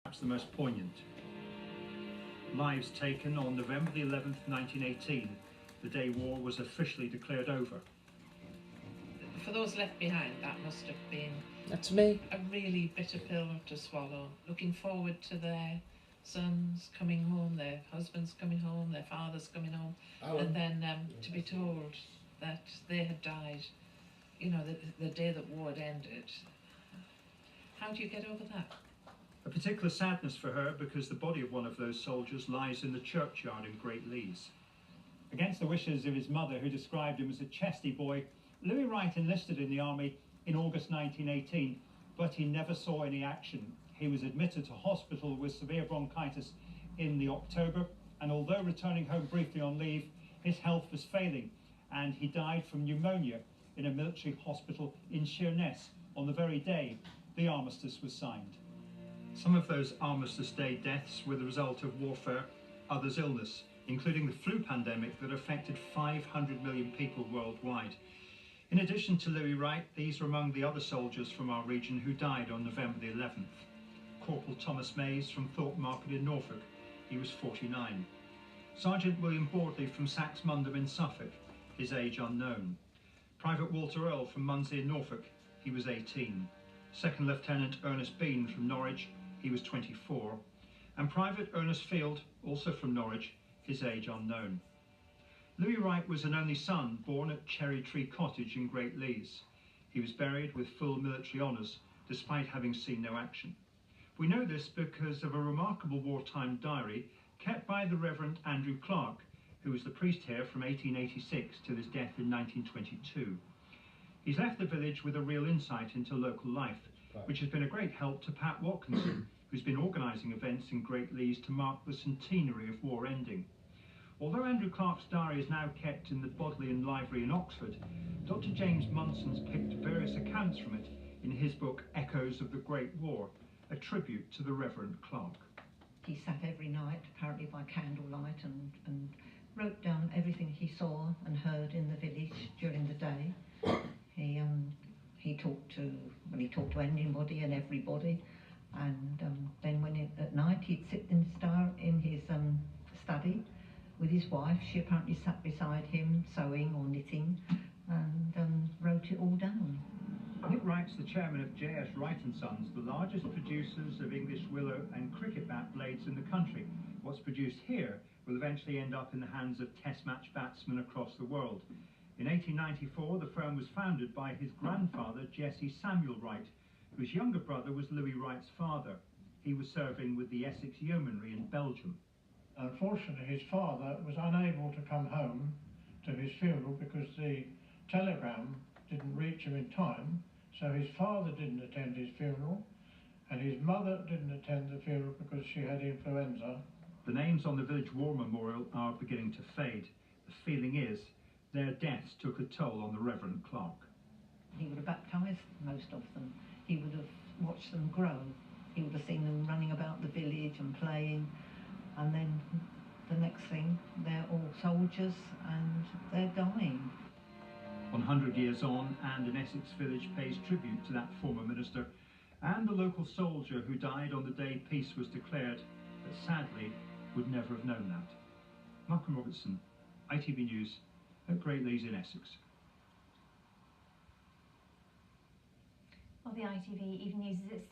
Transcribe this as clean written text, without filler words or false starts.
Perhaps the most poignant. Lives taken on November the 11th, 1918, the day war was officially declared over. For those left behind, that must have been That's me. a really bitter pill to swallow, looking forward to their sons coming home, their husbands coming home, their fathers coming home, and then to be told that they had died, you know, the day that war had ended. How do you get over that? A particular sadness for her because the body of one of those soldiers lies in the churchyard in Great Leys. Against the wishes of his mother, who described him as a chesty boy, Louis Wright enlisted in the army in August 1918, but he never saw any action. He was admitted to hospital with severe bronchitis in the October, and although returning home briefly on leave, his health was failing, and he died from pneumonia in a military hospital in Sheerness on the very day the armistice was signed. Some of those Armistice Day deaths were the result of warfare, others illness, including the flu pandemic that affected 500 million people worldwide. In addition to Louis Wright, these were among the other soldiers from our region who died on November the 11th. Corporal Thomas Mays from Thorpe Market in Norfolk, he was 49. Sergeant William Bordley from Saxmundham in Suffolk, his age unknown. Private Walter Earl from Munsey in Norfolk, he was 18. Second Lieutenant Ernest Bean from Norwich, he was 24. And Private Ernest Field, also from Norwich, his age unknown. Louis Wright was an only son born at Cherry Tree Cottage in Great Leys. He was buried with full military honours despite having seen no action. We know this because of a remarkable wartime diary kept by the Reverend Andrew Clark, who was the priest here from 1886 till his death in 1922. He's left the village with a real insight into local life, which has been a great help to Pat Watkinson, who's been organising events in Great Leys to mark the centenary of war ending. Although Andrew Clark's diary is now kept in the Bodleian Library in Oxford, Dr. James Munson's picked various accounts from it in his book Echoes of the Great War, a tribute to the Reverend Clark. He sat every night, apparently by candlelight, and wrote down everything he saw and heard in the village during the day. He talked to anybody and everybody, and then at night he'd sit in his study with his wife. She apparently sat beside him sewing or knitting, and wrote it all down. Nick Wright's the chairman of J.S. Wright & Sons, the largest producers of English willow and cricket bat blades in the country. What's produced here will eventually end up in the hands of test match batsmen across the world. In 1894, the firm was founded by his grandfather, Jesse Samuel Wright, whose younger brother was Louis Wright's father. He was serving with the Essex Yeomanry in Belgium. Unfortunately, his father was unable to come home to his funeral because the telegram didn't reach him in time, so his father didn't attend his funeral, and his mother didn't attend the funeral because she had influenza. The names on the village war memorial are beginning to fade. The feeling is their deaths took a toll on the Reverend Clark. He would have baptised most of them. He would have watched them grow. He would have seen them running about the village and playing, and then the next thing, they're all soldiers and they're dying. 100 years on, and an Essex village pays tribute to that former minister and the local soldier who died on the day peace was declared, but sadly would never have known that. Malcolm Robertson, ITV News at Great Leys in Essex. Well, the ITV Evening News is at